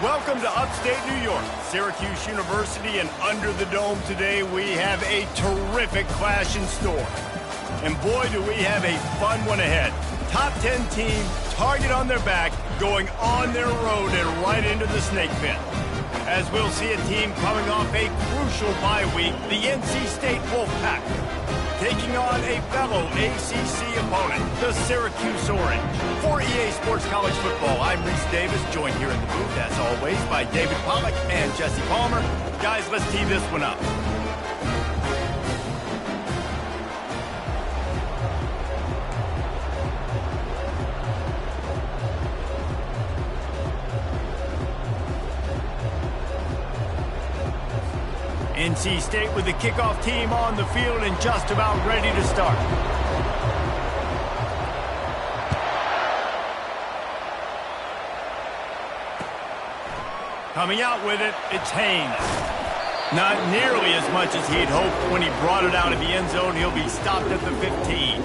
Welcome to upstate New York, Syracuse University, and under the dome today we have a terrific clash in store. And boy, do we have a fun one ahead. Top 10 team, target on their back, going on their road and right into the snake pit. As we'll see a team coming off a crucial bye week, the NC State Wolfpack, taking on a fellow ACC opponent, the Syracuse Orange. For EA Sports College Football, I'm Reese Davis, joined here in the booth, as always, by David Pollack and Jesse Palmer. Guys, let's tee this one up. NC State with the kickoff team on the field and just about ready to start. Coming out with it, it's Haynes. Not nearly as much as he'd hoped when he brought it out of the end zone. He'll be stopped at the 15.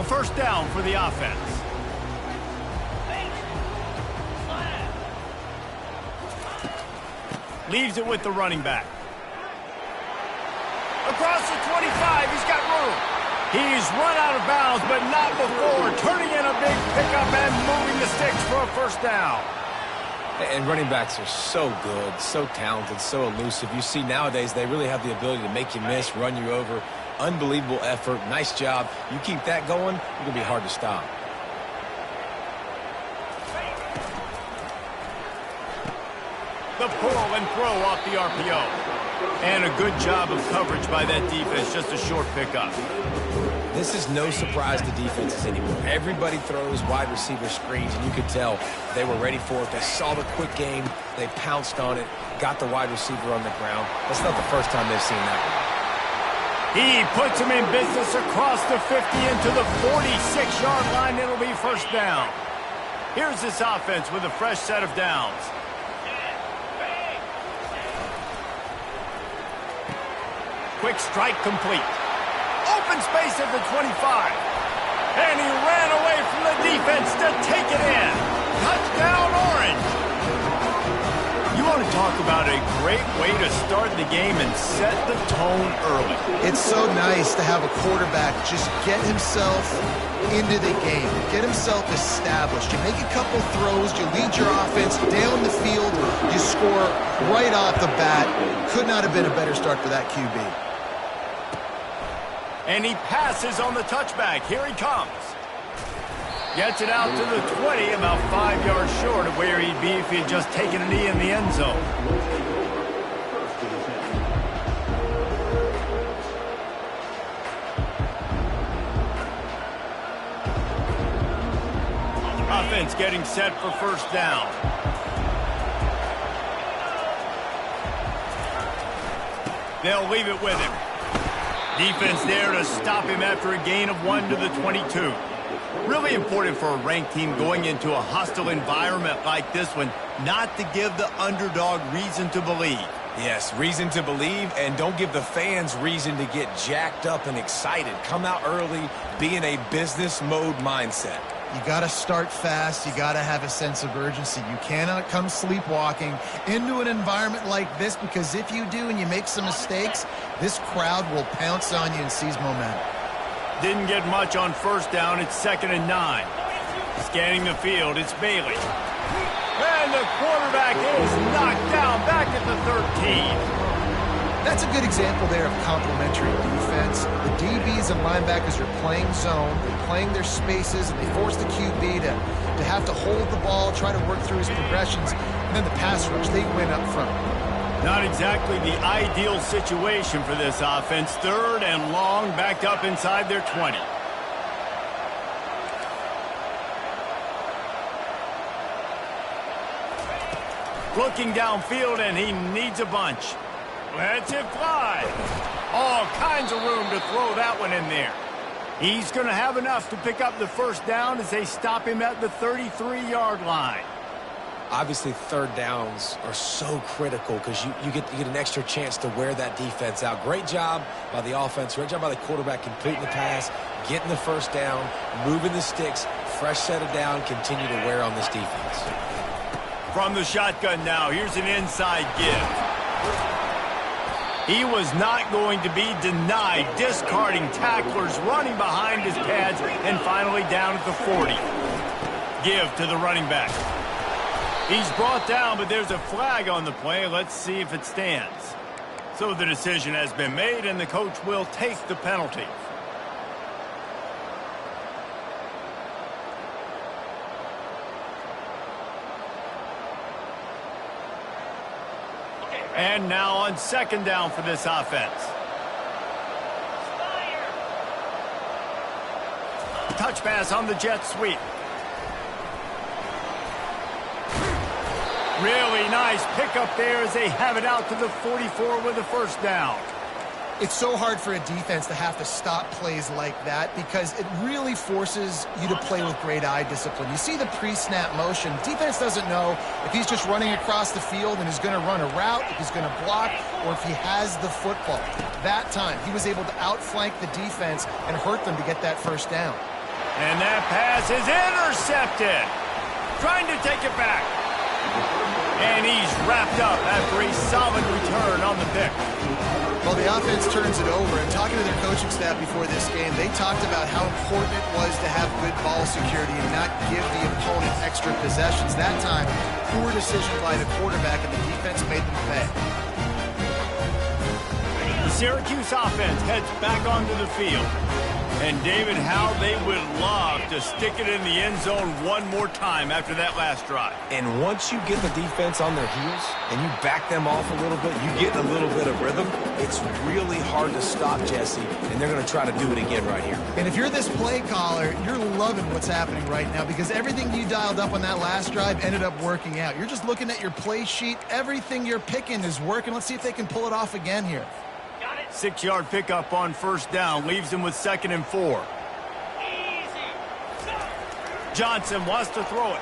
First down for the offense. Leaves it with the running back. Across the 25, he's got room. He's run out of bounds, but not before turning in a big pickup and moving the sticks for a first down. And running backs are so good, so talented, so elusive. You see nowadays they really have the ability to make you miss, run you over. Unbelievable effort. Nice job. You keep that going, it's going to be hard to stop. The pull and throw off the RPO. And a good job of coverage by that defense. Just a short pickup. This is no surprise to defenses anymore. Everybody throws wide receiver screens, and you could tell they were ready for it. They saw the quick game. They pounced on it, got the wide receiver on the ground. That's not the first time they've seen that one. He puts him in business across the 50 into the 46-yard line. It'll be first down. Here's this offense with a fresh set of downs. Quick strike complete. Open space at the 25. And he ran away from the defense to take it in. Touchdown, Orange. You want to talk about a great way to start the game and set the tone early. It's so nice to have a quarterback just get himself into the game, get himself established. You make a couple throws, you lead your offense down the field, you score right off the bat. Could not have been a better start for that QB. And he passes on the touchback. Here he comes. Gets it out to the 20, about 5 yards short of where he'd be if he'd just taken a knee in the end zone. Offense getting set for first down. They'll leave it with him. Defense there to stop him after a gain of 1 to the 22. Really important for a ranked team going into a hostile environment like this one, not to give the underdog reason to believe. Yes, reason to believe, and don't give the fans reason to get jacked up and excited. Come out early, be in a business mode mindset. You got to start fast. You got to have a sense of urgency. You cannot come sleepwalking into an environment like this, because if you do and you make some mistakes, this crowd will pounce on you and seize momentum. Didn't get much on first down. It's 2nd and 9. Scanning the field, it's Bailey. And the quarterback is knocked down back at the 13. That's a good example there of complementary defense. The DBs and linebackers are playing zone. They're playing their spaces, and they force the QB to have to hold the ball, try to work through his progressions, and then the pass rush, they win up front. Not exactly the ideal situation for this offense. 3rd and long, backed up inside their 20. Looking downfield, and he needs a bunch. Lets it fly. All kinds of room to throw that one in there. He's going to have enough to pick up the first down as they stop him at the 33-yard line. Obviously, third downs are so critical because you get an extra chance to wear that defense out. Great job by the offense. Great job by the quarterback completing the pass, getting the first down, moving the sticks, fresh set of down, continue to wear on this defense. From the shotgun now, here's an inside give. He was not going to be denied, discarding tacklers, running behind his pads, and finally down at the 40. Give to the running back. He's brought down, but there's a flag on the play. Let's see if it stands. So the decision has been made, and the coach will take the penalty. And now on second down for this offense. Touch pass on the jet sweep. Really nice pickup there as they have it out to the 44 with a first down. It's so hard for a defense to have to stop plays like that because it really forces you to play with great eye discipline. You see the pre-snap motion. Defense doesn't know if he's just running across the field and is going to run a route, if he's going to block, or if he has the football. That time, he was able to outflank the defense and hurt them to get that first down. And that pass is intercepted. Trying to take it back. And he's wrapped up after a solid return on the pick. Well, the offense turns it over, and talking to their coaching staff before this game, they talked about how important it was to have good ball security and not give the opponent extra possessions. That time, poor decision by the quarterback, and the defense made them pay. The Syracuse offense heads back onto the field. And, David, how they would love to stick it in the end zone one more time after that last drive. And once you get the defense on their heels and you back them off a little bit, you get a little bit of rhythm, it's really hard to stop, Jesse, and they're going to try to do it again right here. And if you're this play caller, you're loving what's happening right now because everything you dialed up on that last drive ended up working out. You're just looking at your play sheet. Everything you're picking is working. Let's see if they can pull it off again here. 6-yard pickup on first down leaves him with 2nd and 4. Johnson wants to throw it.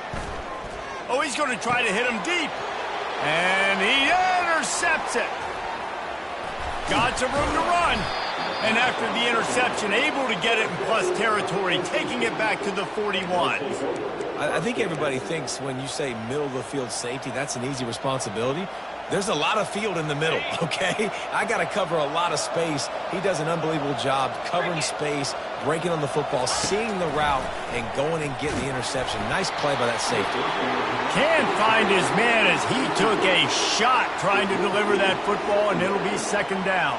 Oh, he's going to try to hit him deep. And he intercepts it. Got some room to run. And after the interception, able to get it in plus territory, taking it back to the 41. I think everybody thinks when you say middle of the field safety, that's an easy responsibility. There's a lot of field in the middle, okay? I got to cover a lot of space. He does an unbelievable job covering space, breaking on the football, seeing the route, and going and getting the interception. Nice play by that safety. Can't find his man as he took a shot trying to deliver that football, and it'll be 2nd down.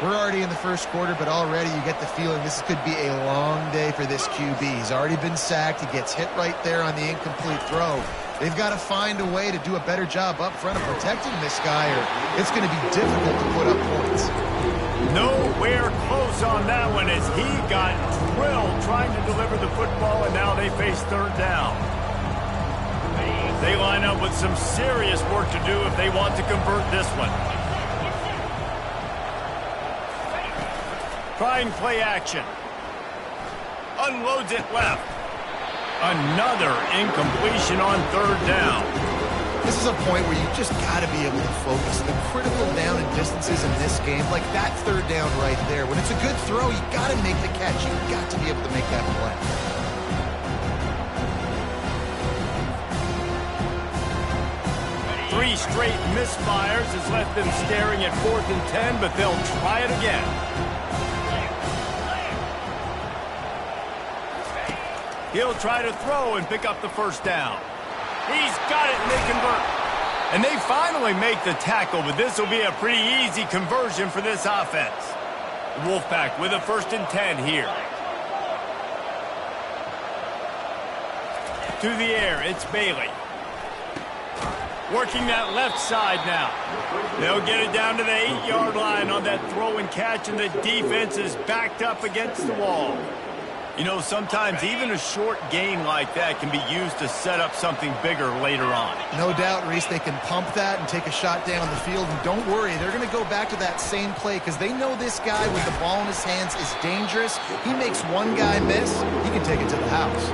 We're already in the first quarter, but already you get the feeling this could be a long day for this QB. He's already been sacked. He gets hit right there on the incomplete throw. They've got to find a way to do a better job up front of protecting this guy, or it's going to be difficult to put up points. Nowhere close on that one as he got drilled trying to deliver the football, and now they face 3rd down. They line up with some serious work to do if they want to convert this one. Trying play action. Unloads it left. Another incompletion on 3rd down. This is a point where you just got to be able to focus. The critical down and distances in this game, like that 3rd down right there. When it's a good throw, you got to make the catch. You got to be able to make that play. Three straight misfires has left them staring at 4th and 10, but they'll try it again. He'll try to throw and pick up the first down. He's got it, and they convert. And they finally make the tackle, but this will be a pretty easy conversion for this offense. The Wolfpack with a 1st and 10 here. To the air, it's Bailey. Working that left side now. They'll get it down to the 8-yard line on that throw and catch, and the defense is backed up against the wall. You know, sometimes even a short gain like that can be used to set up something bigger later on. No doubt, Reese, they can pump that and take a shot down the field. And don't worry, they're going to go back to that same play because they know this guy with the ball in his hands is dangerous. He makes one guy miss, he can take it to the house.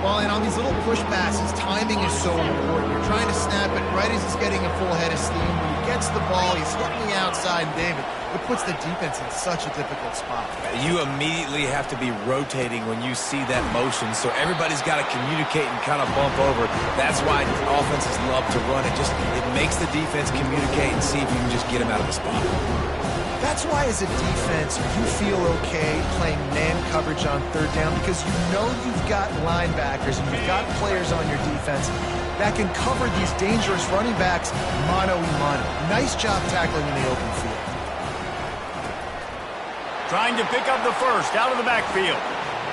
Well, and on these little push passes, timing is so important. You're trying to snap it right as he's getting a full head of steam. When he gets the ball, he's hitting the outside, and David, it puts the defense in such a difficult spot. You immediately have to be rotating when you see that motion, so everybody's got to communicate and kind of bump over. That's why offenses love to run it. It makes the defense communicate and see if you can just get them out of the spot. That's why, as a defense, you feel okay playing man coverage on third down because you know you've got linebackers and you've got players on your defense that can cover these dangerous running backs mano-a-mano. Nice job tackling in the open field. Trying to pick up the first out of the backfield.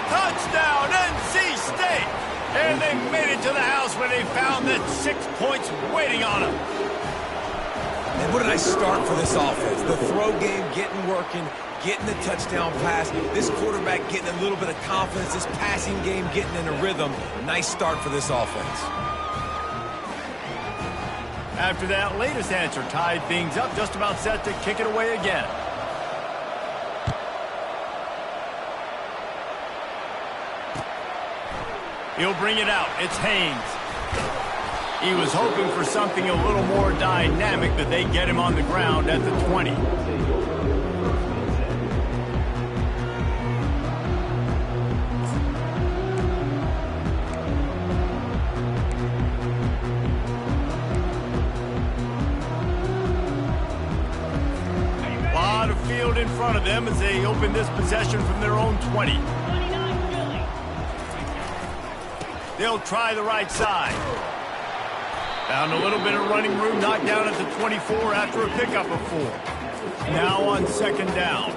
Touchdown, NC State! And they made it to the house where they found that 6 points waiting on them. And what a nice start for this offense. The throw game getting working, getting the touchdown pass. This quarterback getting a little bit of confidence. This passing game getting in a rhythm. Nice start for this offense. After that latest answer tied things up, just about set to kick it away again. He'll bring it out. It's Haynes. He was hoping for something a little more dynamic, but they get him on the ground at the 20. A lot of field in front of them as they open this possession from their own 20. They'll try the right side. Found a little bit of running room, knocked down at the 24 after a pickup of 4. Now on second down.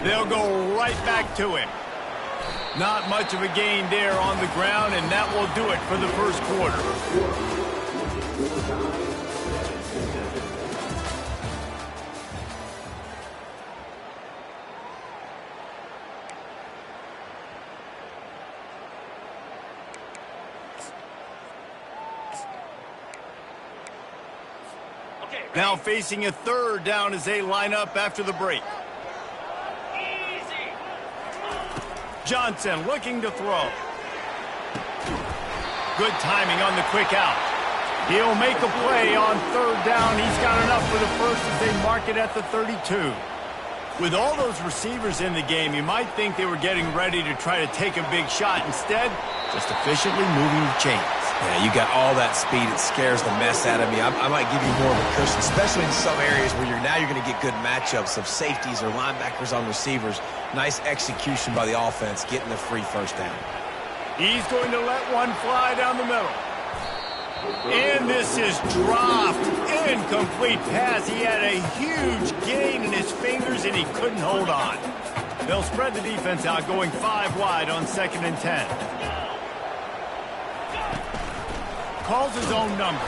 They'll go right back to him. Not much of a gain there on the ground, and that will do it for the first quarter. Now facing a third down as they line up after the break. Johnson looking to throw. Good timing on the quick out. He'll make a play on third down. He's got enough for the first as they mark it at the 32. With all those receivers in the game, you might think they were getting ready to try to take a big shot. Instead, just efficiently moving the chains. Yeah, you got all that speed. It scares the mess out of me. I might give you more of a cushion, especially in some areas where you're going to get good matchups of safeties or linebackers on receivers. Nice execution by the offense, getting the free first down. He's going to let one fly down the middle. And this is dropped. Incomplete pass. He had a huge gain in his fingers, and he couldn't hold on. They'll spread the defense out, going 5 wide on 2nd and 10. Calls his own number.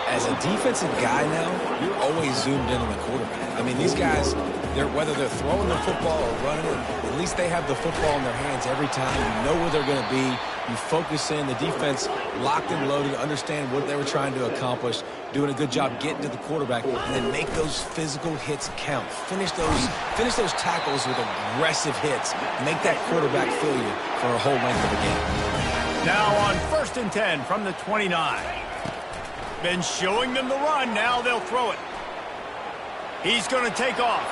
As a defensive guy now, you're always zoomed in on the quarterback. I mean, these guys, whether they're throwing the football or running it, at least they have the football in their hands every time. You know where they're going to be. You focus in. The defense locked and loaded, understand what they were trying to accomplish, doing a good job getting to the quarterback, and then make those physical hits count. Finish those tackles with aggressive hits. Make that quarterback feel you for a whole length of the game. Now on 1st and 10 from the 29. Been showing them the run. Now they'll throw it. He's going to take off.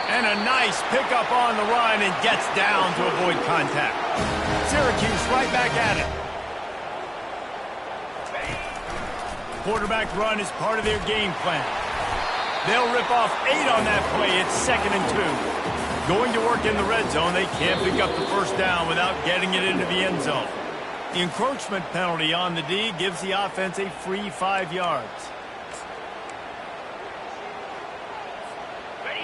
And a nice pickup on the run and gets down to avoid contact. Syracuse right back at it. Quarterback run is part of their game plan. They'll rip off 8 on that play. It's 2nd and 2. Going to work in the red zone, they can't pick up the first down without getting it into the end zone. The encroachment penalty on the D gives the offense a free 5 yards.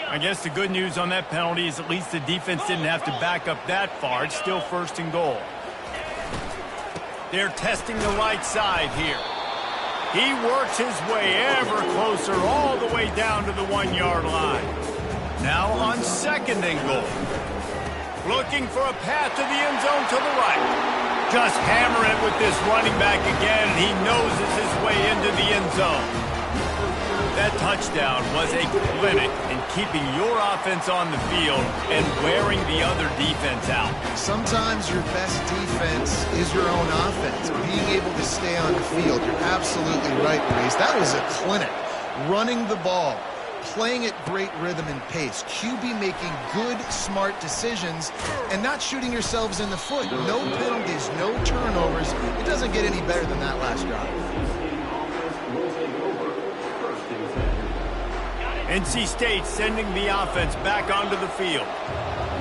I guess the good news on that penalty is at least the defense didn't have to back up that far. It's still 1st and goal. They're testing the right side here. He works his way ever closer all the way down to the 1-yard line. Now on 2nd and goal. Looking for a path to the end zone to the right. Just hammer it with this running back again, and he noses his way into the end zone. That touchdown was a clinic in keeping your offense on the field and wearing the other defense out. Sometimes your best defense is your own offense. Being able to stay on the field, you're absolutely right, Reese. That was a clinic. Running the ball, playing at great rhythm and pace. QB making good, smart decisions and not shooting yourselves in the foot. No penalties, no turnovers. It doesn't get any better than that last drive. NC State sending the offense back onto the field.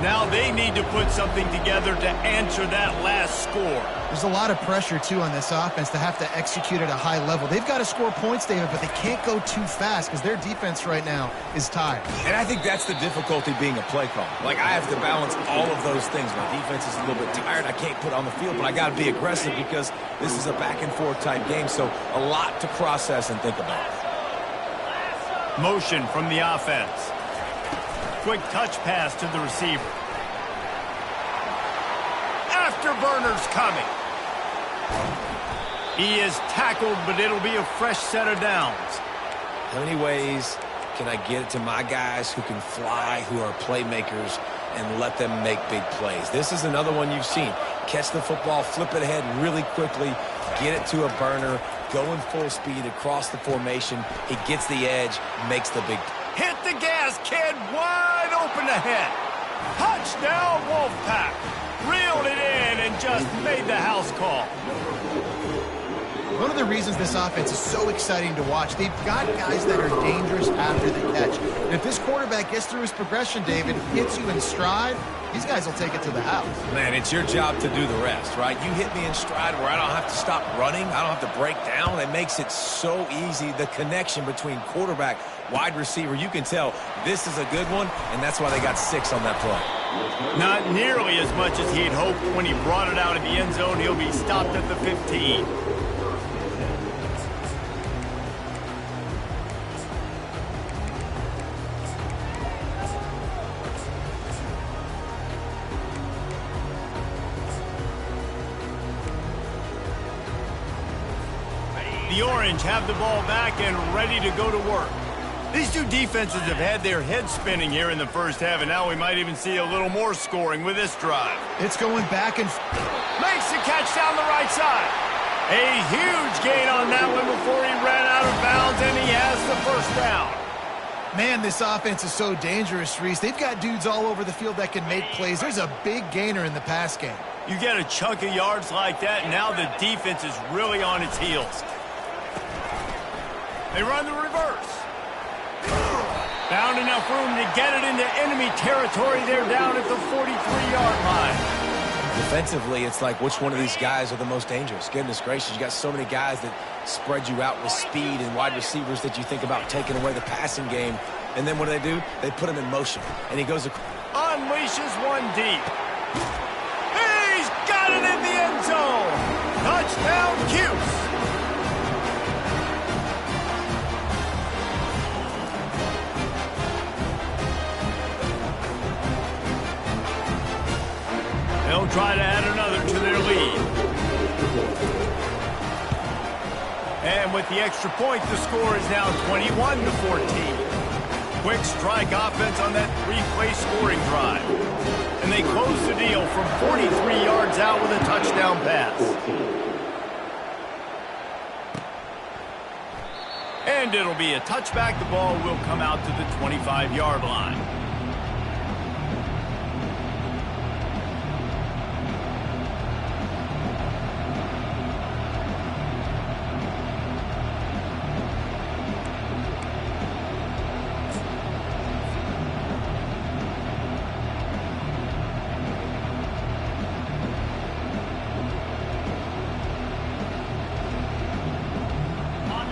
Now they need to put something together to answer that last score. There's a lot of pressure, too, on this offense to have to execute at a high level. They've got to score points, David, but they can't go too fast because their defense right now is tired. And I think that's the difficulty being a play call. Like, I have to balance all of those things. My defense is a little bit tired. I can't put on the field, but I got to be aggressive because this is a back-and-forth type game, so a lot to process and think about. Motion from the offense. Quick touch pass to the receiver. Afterburner's coming. He is tackled, but it'll be a fresh set of downs. How many ways can I get it to my guys who can fly, who are playmakers, and let them make big plays? This is another one you've seen. Catch the football, flip it ahead really quickly, get it to a burner, going full speed across the formation. He gets the edge, makes the big play. Hit the gas, kid. Wide open ahead. Touchdown, Wolfpack. Reeled it in and just made the house call. One of the reasons this offense is so exciting to watch, they've got guys that are dangerous after the catch. And if this quarterback gets through his progression, David, hits you in stride, these guys will take it to the house. Man, it's your job to do the rest, right? You hit me in stride where I don't have to stop running. I don't have to break down. It makes it so easy. The connection between quarterback, wide receiver, you can tell this is a good one, and that's why they got 6 on that play. Not nearly as much as he'd hoped when he brought it out of the end zone. He'll be stopped at the 15. The Orange have the ball back and ready to go to work. These two defenses have had their heads spinning here in the first half, and now we might even see a little more scoring with this drive. It's going back and makes the catch down the right side. A huge gain on that one before he ran out of bounds, and he has the first down. Man, this offense is so dangerous, Reese. They've got dudes all over the field that can make plays. There's a big gainer in the pass game. You get a chunk of yards like that, and now the defense is really on its heels. They run the reverse. Found enough room to get it into enemy territory. They're down at the 43-yard line. Defensively, it's like which one of these guys are the most dangerous? Goodness gracious, you got so many guys that spread you out with speed and wide receivers that you think about taking away the passing game. And then what do? They put him in motion, and he goes across. Unleashes one deep. He's got it in the end zone. Touchdown, Cuse. They'll try to add another to their lead. And with the extra point, the score is now 21-14. Quick strike offense on that 3-play scoring drive. And they close the deal from 43 yards out with a touchdown pass. And it'll be a touchback. The ball will come out to the 25-yard line.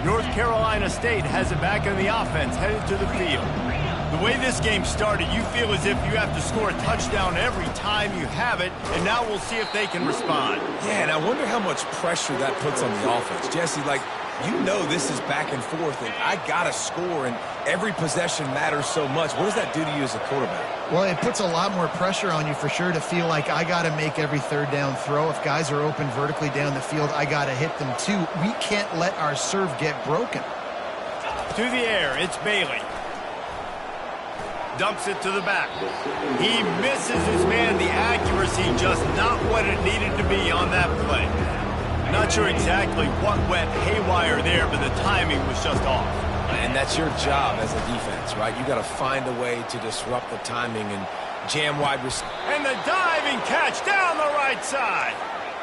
North Carolina State has it back in the offense, headed to the field. The way this game started, you feel as if you have to score a touchdown every time you have it, and now we'll see if they can respond. Yeah, and I wonder how much pressure that puts on the offense. Jesse, like, you know this is back and forth, and I got to score, and every possession matters so much. What does that do to you as a quarterback? Well, it puts a lot more pressure on you for sure to feel like I got to make every third down throw. If guys are open vertically down the field, I got to hit them too. We can't let our serve get broken. To the air, it's Bailey. Dumps it to the back. He misses his man. The accuracy just not what it needed to be on that play. Not sure exactly what went haywire there, but the timing was just off. And that's your job as a defense, right? You got to find a way to disrupt the timing and jam wide receivers. And the diving catch down the right side.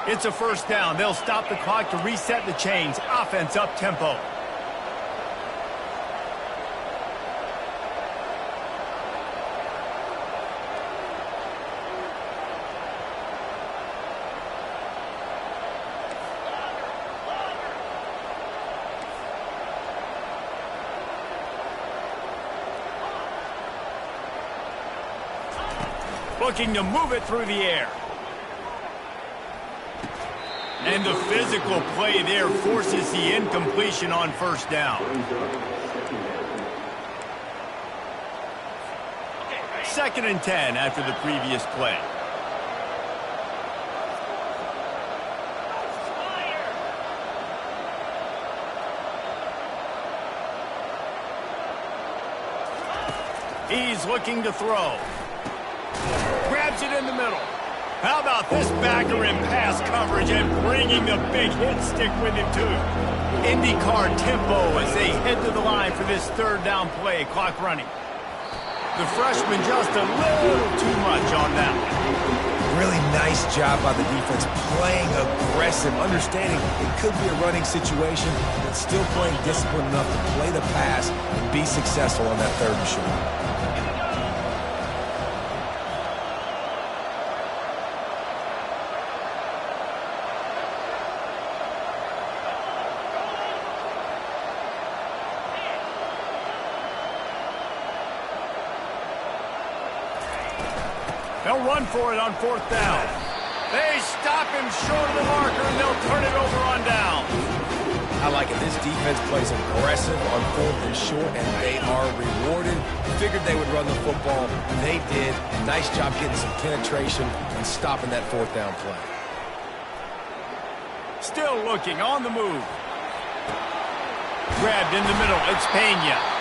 It's a first down. They'll stop the clock to reset the chains. Offense up tempo. Looking to move it through the air. And the physical play there forces the incompletion on first down. Second and 10 after the previous play. He's looking to throw. Grabs it in the middle. How about this backer in pass coverage and bringing the big hit stick with him too. IndyCar tempo as they head to the line for this third down play. Clock running. The freshman just a little too much on that one. Really nice job by the defense, playing aggressive, understanding it could be a running situation, but still playing disciplined enough to play the pass and be successful on that third and short. They'll run for it on fourth down. They stop him short of the marker, and they'll turn it over on down. I like it. This defense plays aggressive on fourth and short, and they are rewarded. Figured they would run the football. They did. Nice job getting some penetration and stopping that fourth down play. Still looking on the move. Grabbed in the middle. It's Pena.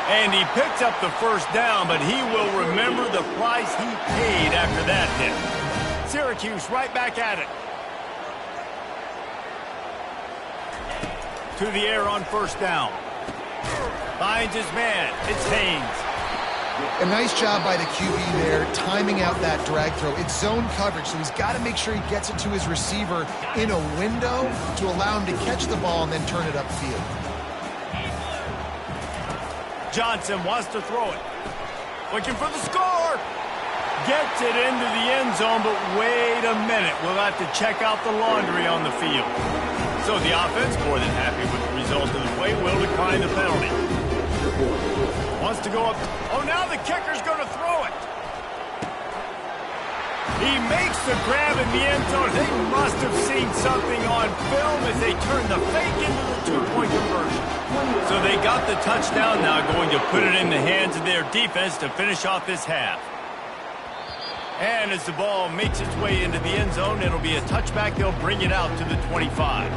And he picks up the first down, but he will remember the price he paid after that hit. Syracuse right back at it. To the air on first down. Finds his man. It's Haynes. A nice job by the QB there, timing out that drag throw. It's zone coverage, so he's got to make sure he gets it to his receiver in a window to allow him to catch the ball and then turn it upfield. Johnson wants to throw it. Looking for the score. Gets it into the end zone, but wait a minute. We'll have to check out the laundry on the field. So the offense, more than happy with the result of the play, will decline the penalty. Wants to go up. Oh, now the kicker's going to throw it. He makes the grab in the end zone. They must have seen something on film as they turn the fake into the two-point conversion. So they got the touchdown now, going to put it in the hands of their defense to finish off this half. And as the ball makes its way into the end zone, it'll be a touchback. They'll bring it out to the 25.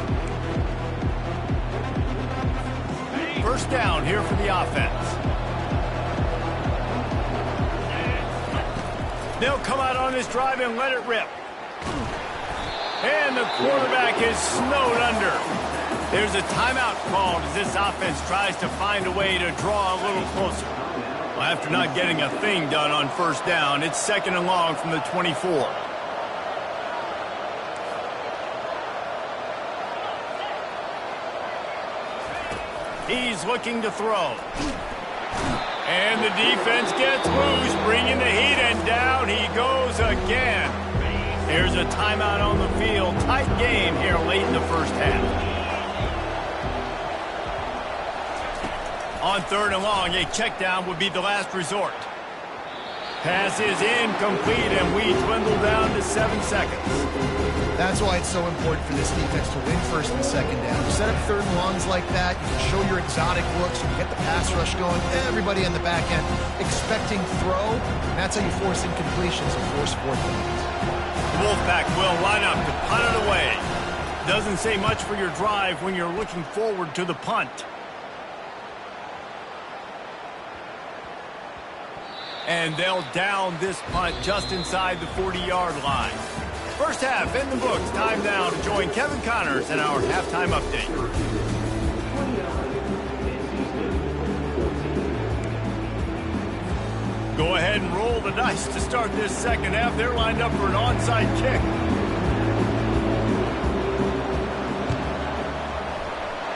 First down here for the offense. They'll come out on this drive and let it rip. And the quarterback is snowed under. There's a timeout called as this offense tries to find a way to draw a little closer. Well, after not getting a thing done on first down, it's second and long from the 24. He's looking to throw. And the defense gets loose, bringing the heat, and down he goes again. Here's a timeout on the field. Tight game here late in the first half. On third and long, a check down would be the last resort. Pass is incomplete, and we dwindle down to 7 seconds. That's why it's so important for this defense to win first and second down. You set up third and longs like that, you can show your exotic looks, you can get the pass rush going, everybody on the back end expecting throw, and that's how you force incompletions and force fourth downs. The Wolfpack will line up to punt it away. Doesn't say much for your drive when you're looking forward to the punt. And they'll down this punt just inside the 40-yard line. First half in the books. Time now to join Kevin Connors in our halftime update. Go ahead and roll the dice to start this second half. They're lined up for an onside kick.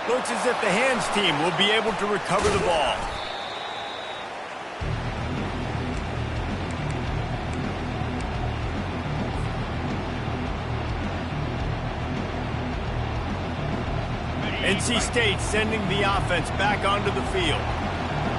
Looks as if the hands team will be able to recover the ball. NC State sending the offense back onto the field.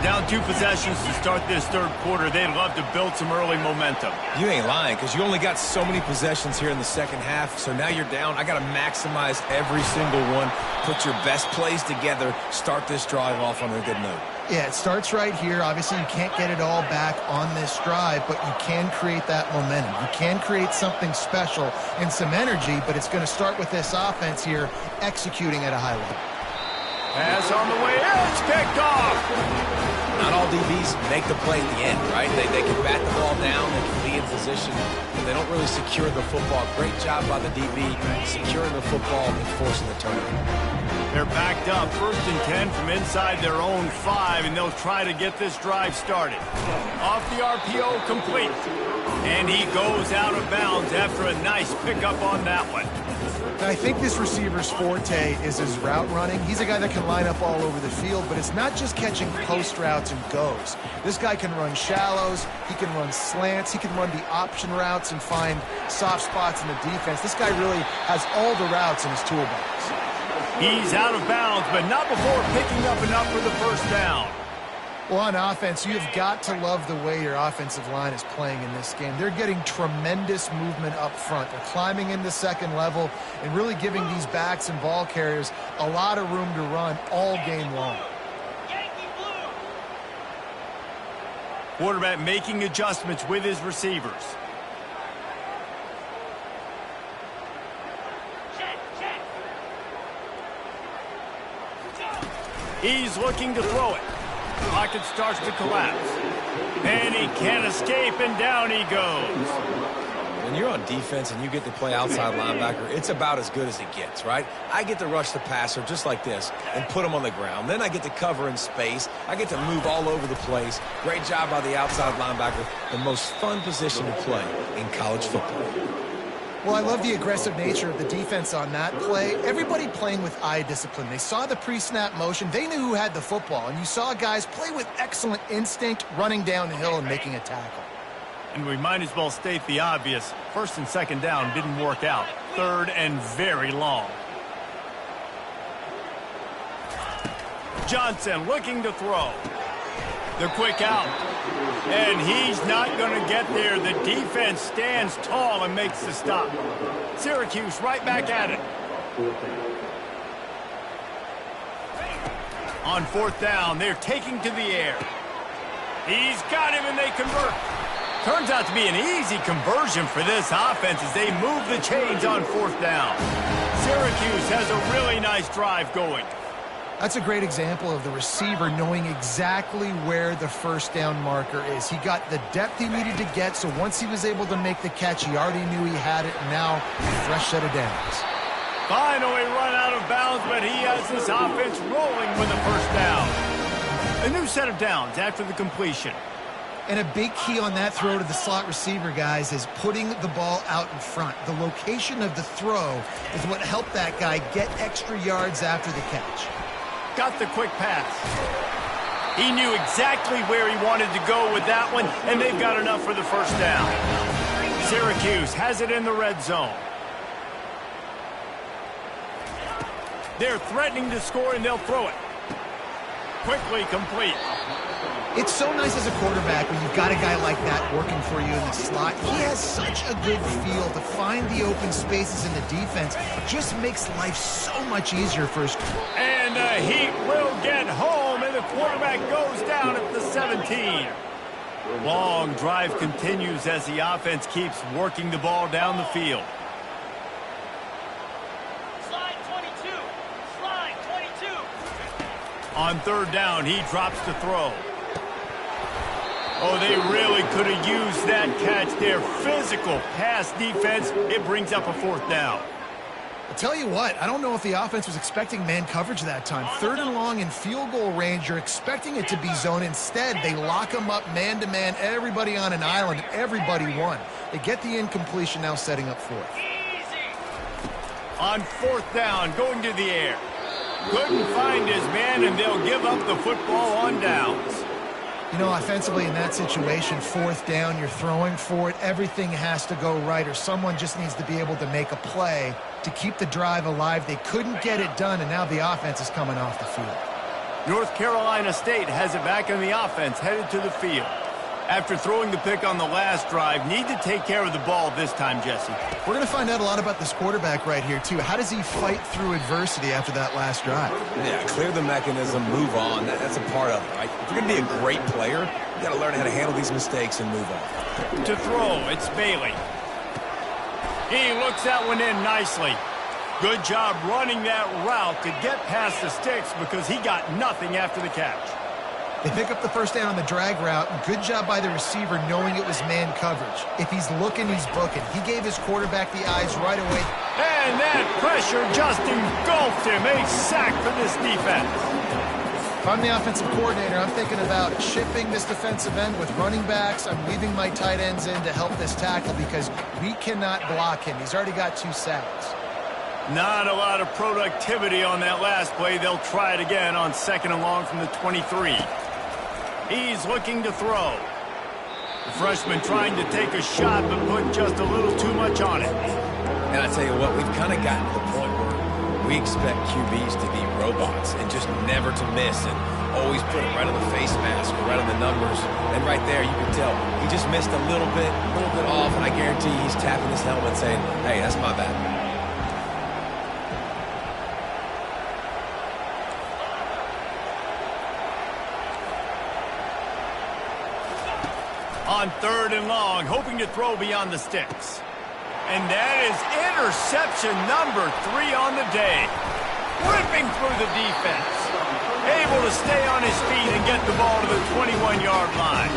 Down 2 possessions to start this third quarter. They'd love to build some early momentum. You ain't lying, because you only got so many possessions here in the second half, so now you're down. I got to maximize every single one, put your best plays together, start this drive off on a good note. Yeah, it starts right here. Obviously, you can't get it all back on this drive, but you can create that momentum. You can create something special and some energy, but it's going to start with this offense here executing at a high level. Pass on the way. It's picked off. Not all DBs make the play at the end, right? They can bat the ball down, they can be in position, but they don't really secure the football. Great job by the DB securing the football and forcing the turnover. They're backed up, 1st and 10 from inside their own 5, and they'll try to get this drive started. Off the RPO, complete. And he goes out of bounds after a nice pickup on that one. And I think this receiver's forte is his route running. He's a guy that can line up all over the field, but it's not just catching post routes and goes. This guy can run shallows, he can run slants, he can run the option routes and find soft spots in the defense. This guy really has all the routes in his toolbox. He's out of bounds, but not before picking up enough for the first down. Well, on offense, you've got to love the way your offensive line is playing in this game. They're getting tremendous movement up front. They're climbing into second level and really giving these backs and ball carriers a lot of room to run all game long. Quarterback making adjustments with his receivers. He's looking to throw it. Pocket starts to collapse. And he can't escape, and down he goes. When you're on defense and you get to play outside linebacker, it's about as good as it gets, right? I get to rush the passer just like this and put him on the ground. Then I get to cover in space. I get to move all over the place. Great job by the outside linebacker. The most fun position to play in college football. Well, I love the aggressive nature of the defense on that play. Everybody playing with eye discipline. They saw the pre-snap motion. They knew who had the football. And you saw guys play with excellent instinct, running down the hill and making a tackle. And we might as well state the obvious. 1st and 2nd down didn't work out. 3rd and very long. Johnson looking to throw. The quick out. And he's not going to get there. The defense stands tall and makes the stop. Syracuse right back at it. On 4th down, they're taking to the air. He's got him, and they convert. Turns out to be an easy conversion for this offense as they move the chains on 4th down. Syracuse has a really nice drive going. That's a great example of the receiver knowing exactly where the first down marker is. He got the depth he needed to get, so once he was able to make the catch, he already knew he had it, and now a fresh set of downs. Finally run out of bounds, but he has this offense rolling with a first down. A new set of downs after the completion. And a big key on that throw to the slot receiver, guys, is putting the ball out in front. The location of the throw is what helped that guy get extra yards after the catch. Got the quick pass. He knew exactly where he wanted to go with that one, and they've got enough for the first down. Syracuse has it in the red zone. They're threatening to score, and they'll throw it. Quickly complete. It's so nice as a quarterback when you've got a guy like that working for you in the slot. He has such a good feel to find the open spaces in the defense. Just makes life so much easier for his... And the Heat will get home, and the quarterback goes down at the 17. Long drive continues as the offense keeps working the ball down the field. Slide 22. Slide 22. On third down, he drops to throw. Oh, they really could have used that catch there. Physical pass defense. It brings up a fourth down. I'll tell you what, I don't know if the offense was expecting man coverage that time. Third and long in field goal range, you're expecting it to be zone. Instead, they lock them up man-to-man, everybody on an island, and everybody won. They get the incompletion, now setting up fourth. On fourth down, going to the air. Couldn't find his man, and they'll give up the football on downs. You know, offensively in that situation, fourth down, you're throwing for it. Everything has to go right, or someone just needs to be able to make a play to keep the drive alive. They couldn't get it done, and now the offense is coming off the field. North Carolina State has it back on the offense, headed to the field. After throwing the pick on the last drive, need to take care of the ball this time, Jesse. We're going to find out a lot about this quarterback right here, too. How does he fight through adversity after that last drive? Yeah, clear the mechanism, move on. That's a part of it, right? If you're going to be a great player, you got to learn how to handle these mistakes and move on. To throw, it's Bailey. He looks that one in nicely. Good job running that route to get past the sticks because he got nothing after the catch. They pick up the first down on the drag route. Good job by the receiver knowing it was man coverage. If he's looking, he's booking. He gave his quarterback the eyes right away. And that pressure just engulfed him. A sack for this defense. If I'm the offensive coordinator, I'm thinking about chipping this defensive end with running backs. I'm leaving my tight ends in to help this tackle because we cannot block him. He's already got 2 sacks. Not a lot of productivity on that last play. They'll try it again on second and long from the 23. He's looking to throw. The freshman trying to take a shot, but put just a little too much on it. And I tell you what, we've kind of gotten to the point where we expect QBs to be robots and just never to miss and always put it right on the face mask or right on the numbers. And right there, you can tell he just missed a little bit off, and I guarantee he's tapping his helmet saying, hey, that's my bad. On third and long, hoping to throw beyond the sticks. And that is interception number 3 on the day. Ripping through the defense. Able to stay on his feet and get the ball to the 21-yard line.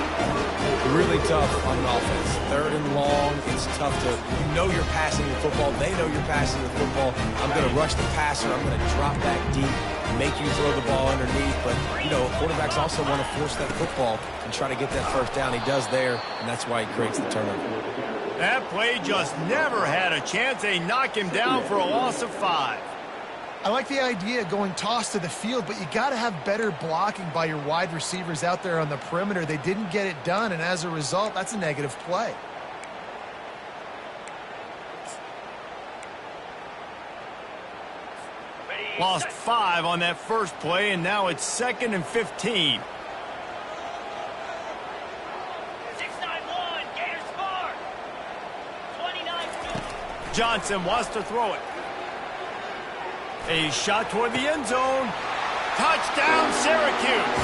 Really tough on offense. Third and long, it's tough to, you know you're passing the football. They know you're passing the football. I'm going to rush the passer. I'm going to drop back deep, make you throw the ball underneath. But, you know, quarterbacks also want to force that football and try to get that first down. He does there, and that's why he creates the turnover. That play just never had a chance. They knock him down for a loss of 5. I like the idea of going toss to the field, but you got to have better blocking by your wide receivers out there on the perimeter. They didn't get it done, and as a result, that's a negative play. Lost 5 on that first play, and now it's 2nd and 15. 6-9-1, Gators score. 29-2. Johnson wants to throw it. A shot toward the end zone. Touchdown, Syracuse.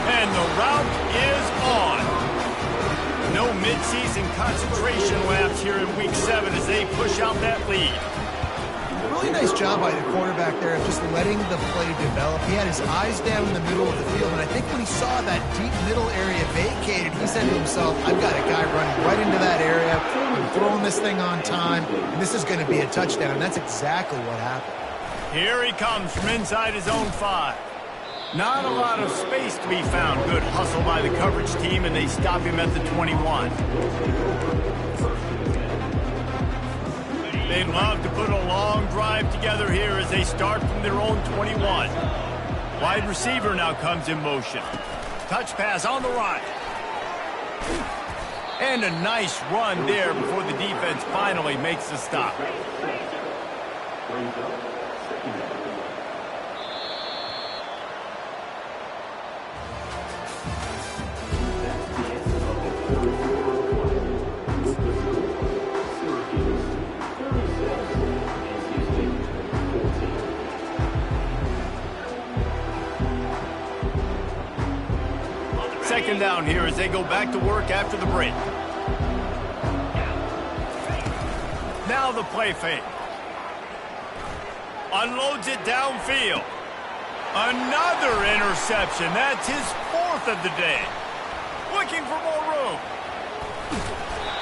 And the route is on. No midseason concentration laps here in Week 7 as they push out that lead. Really nice job by the quarterback there of just letting the play develop. He had his eyes down in the middle of the field, and I think when he saw that deep middle area vacated, he said to himself, I've got a guy running right into that area. I'm throwing this thing on time, and this is going to be a touchdown. And that's exactly what happened. Here he comes from inside his own 5. Not a lot of space to be found. Good hustle by the coverage team, and they stop him at the 21. They'd love to put a long drive together here as they start from their own 21. Wide receiver now comes in motion. Touch pass on the right. And a nice run there before the defense finally makes the stop. second down here as they go back to work after the break. Now the play fake. Unloads it downfield. Another interception. That's his fourth of the day. Looking for more room.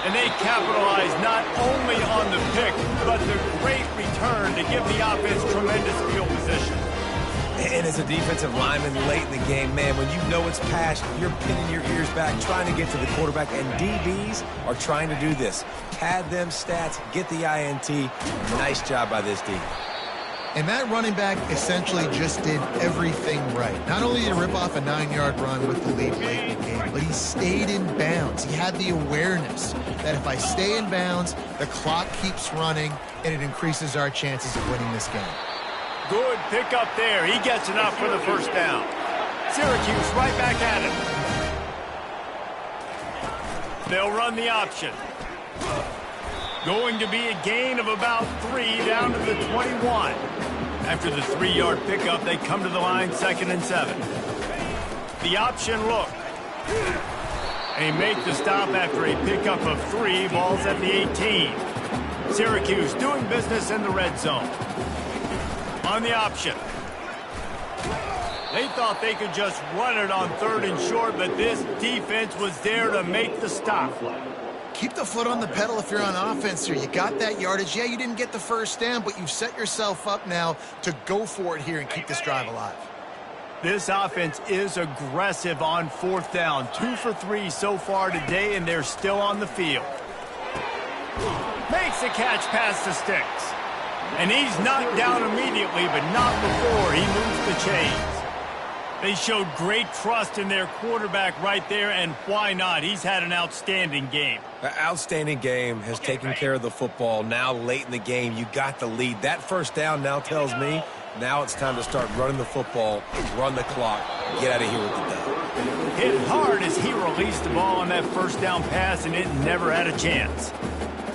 And they capitalize not only on the pick, but the great return to give the offense tremendous field position. And as a defensive lineman late in the game, man, when you know it's past, you're pinning your ears back, trying to get to the quarterback, and DBs are trying to do this. Pad them stats, get the INT. Nice job by this D. And that running back essentially just did everything right. Not only did he rip off a 9-yard run with the lead late in the game, but he stayed in bounds. He had the awareness that if I stay in bounds, the clock keeps running, and it increases our chances of winning this game. Good pick up there. He gets enough for the first down. Syracuse right back at it. They'll run the option. Going to be a gain of about 3 down to the 21. After the 3-yard pickup, they come to the line 2nd and 7. The option look. They make the stop after a pickup of 3. Ball's at the 18. Syracuse doing business in the red zone. On the option. They thought they could just run it on 3rd and short, but this defense was there to make the stop. Keep the foot on the pedal if you're on offense here. You got that yardage. Yeah, you didn't get the first down, but you've set yourself up now to go for it here and keep this drive alive. This offense is aggressive on 4th down. 2 for 3 so far today, and they're still on the field. Makes the catch past the sticks. And he's knocked down immediately, but not before he moves the chains. They showed great trust in their quarterback right there, and why not? He's had an outstanding game. An outstanding game, has taken care of the football. Now late in the game, you got the lead. That first down now tells me now it's time to start running the football, run the clock, get out of here with the dub. Hit hard as he released the ball on that first down pass, and it never had a chance.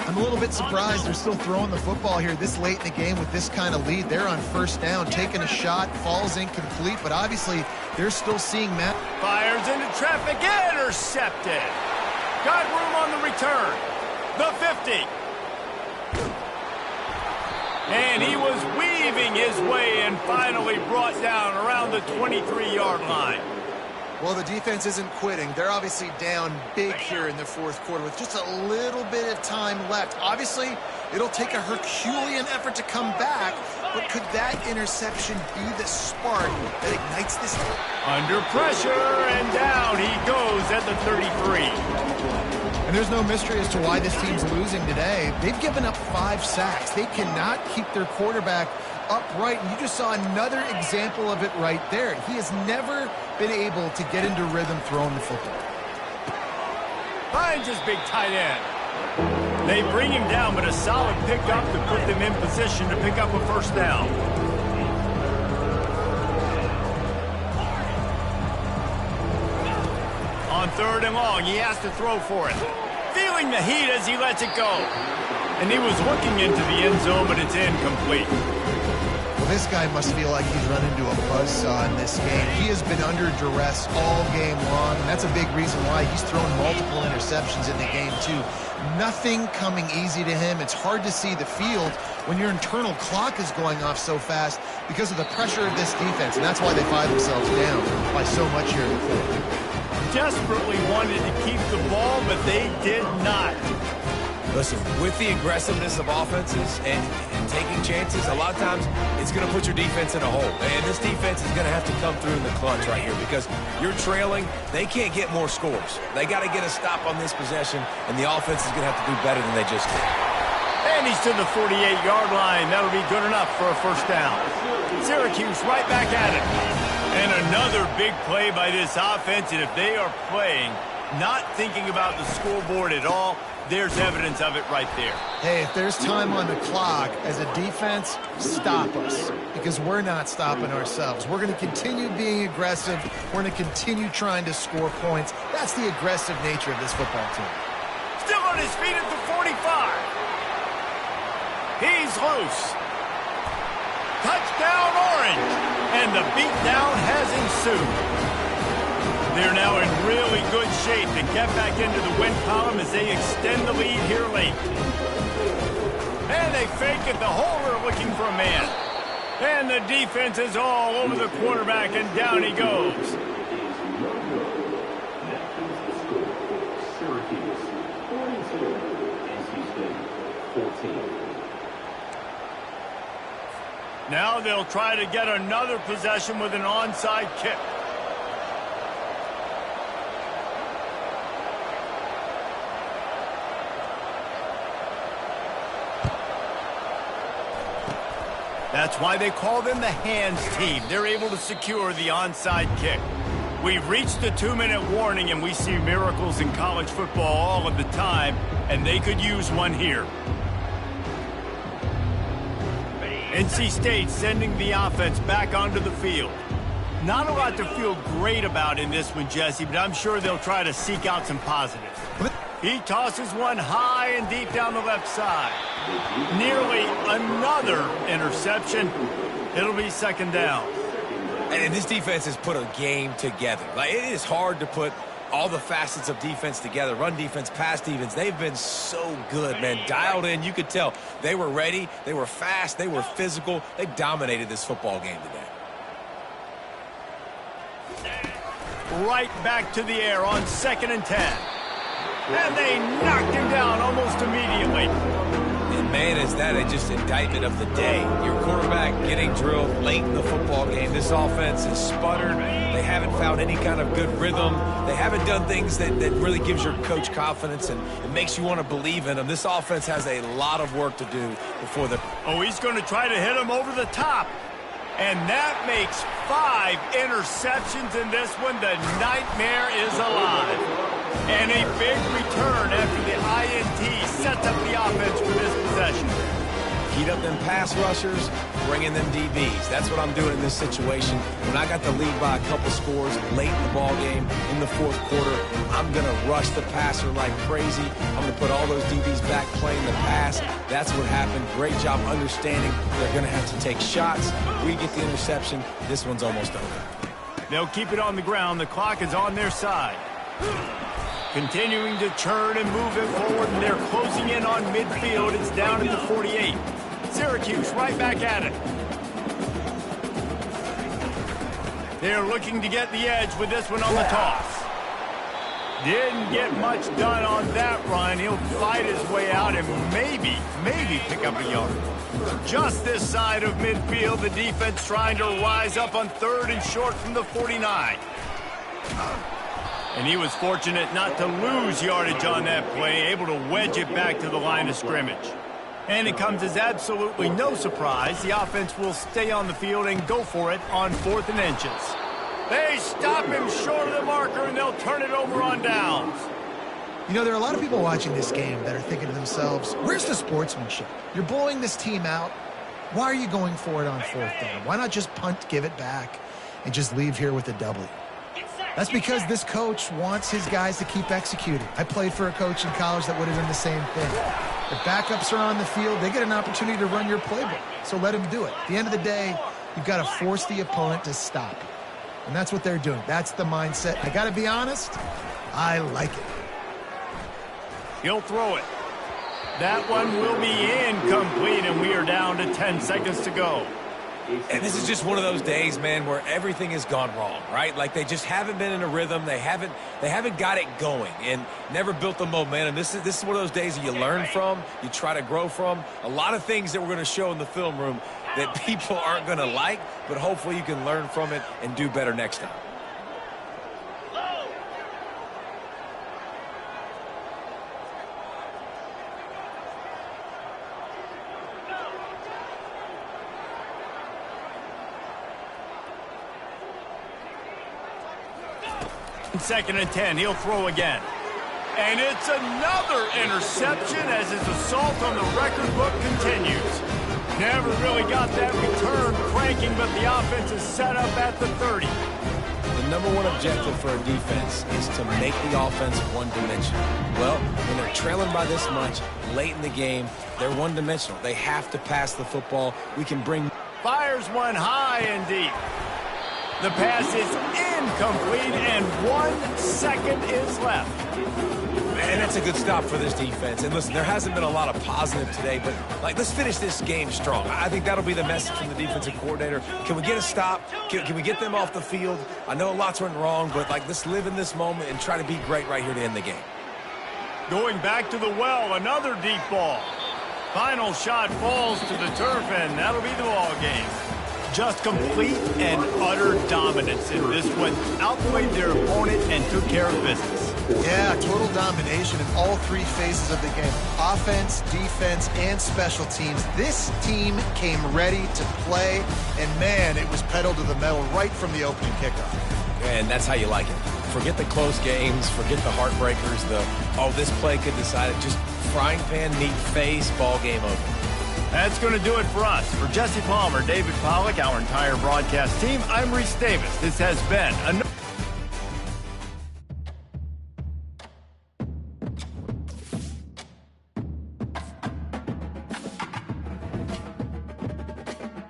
I'm a little bit surprised they're still throwing the football here this late in the game with this kind of lead. They're on first down, taking a shot, falls incomplete, but obviously they're still seeing Matt. Fires into traffic, intercepted. Got room on the return. The 50. And he was weaving his way and finally brought down around the 23-yard line. Well, the defense isn't quitting. They're obviously down big here in the 4th quarter with just a little bit of time left. Obviously, it'll take a Herculean effort to come back, but could that interception be the spark that ignites this? Under pressure, and down he goes at the 33. And there's no mystery as to why this team's losing today. They've given up 5 sacks. They cannot keep their quarterback upright, and you just saw another example of it right there. He has never been able to get into rhythm throwing the football. Finds his big tight end. They bring him down, but a solid pickup to put them in position to pick up a first down. On 3rd and long, he has to throw for it. Feeling the heat as he lets it go. And he was looking into the end zone, but it's incomplete. Well, this guy must feel like he's run into a buzzsaw in this game. He has been under duress all game long, and that's a big reason why he's thrown multiple interceptions in the game, too. Nothing coming easy to him. It's hard to see the field when your internal clock is going off so fast because of the pressure of this defense, and that's why they find themselves down by so much here in the fourth. Desperately wanted to keep the ball, but they did not. Listen, with the aggressiveness of offenses and taking chances, a lot of times it's going to put your defense in a hole. And this defense is going to have to come through in the clutch right here because you're trailing. They can't get more scores. They got to get a stop on this possession, and the offense is going to have to do better than they just did. And he's to the 48-yard line. That'll be good enough for a first down. Syracuse right back at it. And another big play by this offense, and if they are playing, not thinking about the scoreboard at all, there's evidence of it right there. Hey, if there's time on the clock, as a defense, stop us, because we're not stopping ourselves. We're going to continue being aggressive. We're going to continue trying to score points. That's the aggressive nature of this football team. Still on his feet at the 45. He's loose. Touchdown Orange. And the beatdown has ensued. They're now in really good shape to get back into the win column as they extend the lead here late. And they fake it. The holder looking for a man. And the defense is all over the quarterback, and down he goes. Syracuse 42, NC State 14. Now they'll try to get another possession with an onside kick. That's why they call them the hands team. They're able to secure the onside kick. We've reached the 2-minute warning, and we see miracles in college football all of the time, and they could use one here. NC State sending the offense back onto the field. Not a lot to feel great about in this one, Jesse, but I'm sure they'll try to seek out some positives. He tosses one high and deep down the left side. Nearly another interception. It'll be second down. And this defense has put a game together. Like, it is hard to put all the facets of defense together. Run defense, pass defense. They've been so good, man. Dialed in. You could tell they were ready. They were fast. They were physical. They dominated this football game today. Right back to the air on 2nd and 10. And they knocked him down almost immediately. And, man, is that just indictment of the day. Your quarterback getting drilled late in the football game. This offense is sputtered. They haven't found any kind of good rhythm. They haven't done things that really gives your coach confidence and it makes you want to believe in them. This offense has a lot of work to do before the... Oh, he's going to try to hit him over the top. And that makes 5 interceptions in this one. The nightmare is alive. And a big return after the INT sets up the offense for this possession. Heat up them pass rushers, bring in them DBs. That's what I'm doing in this situation. When I got the lead by a couple scores late in the ball game, in the fourth quarter, I'm going to rush the passer like crazy. I'm going to put all those DBs back playing the pass. That's what happened. Great job understanding they're going to have to take shots. We get the interception. This one's almost over. They'll keep it on the ground. The clock is on their side. Continuing to churn and move it forward, and they're closing in on midfield. It's down at the 48. Syracuse right back at it. They're looking to get the edge with this one on the toss. Didn't get much done on that run. He'll fight his way out and maybe pick up a yard. Just this side of midfield, the defense trying to rise up on 3rd and short from the 49. And he was fortunate not to lose yardage on that play, able to wedge it back to the line of scrimmage. And it comes as absolutely no surprise. The offense will stay on the field and go for it on 4th and inches. They stop him short of the marker, and they'll turn it over on downs. You know, there are a lot of people watching this game that are thinking to themselves, where's the sportsmanship? You're blowing this team out. Why are you going for it on 4th down? Why not just punt, give it back, and just leave here with a W? That's because this coach wants his guys to keep executing. I played for a coach in college that would have done the same thing. If backups are on the field, they get an opportunity to run your playbook. So let them do it. At the end of the day, you've got to force the opponent to stop. And that's what they're doing. That's the mindset. I got to be honest, I like it. He'll throw it. That one will be incomplete, and we are down to 10 seconds to go. And this is just one of those days, man, where everything has gone wrong, right? Like they just haven't been in a rhythm. They haven't got it going and never built the momentum. This is one of those days that you learn from, you try to grow from. A lot of things that we're going to show in the film room that people aren't going to like, but hopefully you can learn from it and do better next time. Second and 10, he'll throw again. And it's another interception as his assault on the record book continues. Never really got that return cranking, but the offense is set up at the 30. The number one objective for a defense is to make the offense one-dimensional. Well, when they're trailing by this much late in the game, they're one-dimensional. They have to pass the football. We can bring... Fires one high and deep. The pass is incomplete, and 1 second is left. Man, that's a good stop for this defense. And listen, there hasn't been a lot of positive today, but let's finish this game strong. I think that'll be the message from the defensive coordinator. Can we get a stop? Can we get them off the field? I know lots went wrong, but let's live in this moment and try to be great right here to end the game. Going back to the well, another deep ball. Final shot falls to the turf, and that'll be the ball game. Just complete and utter dominance in this one. Outplayed their opponent and took care of business. Yeah, total domination in all three phases of the game. Offense, defense, and special teams. This team came ready to play, and man, it was pedal to the metal right from the opening kickoff. And that's how you like it. Forget the close games, forget the heartbreakers, this play could decide it. Just frying pan, neat face, ball game over. That's going to do it for us. For Jesse Palmer, David Pollack, our entire broadcast team, I'm Reese Davis. This has been another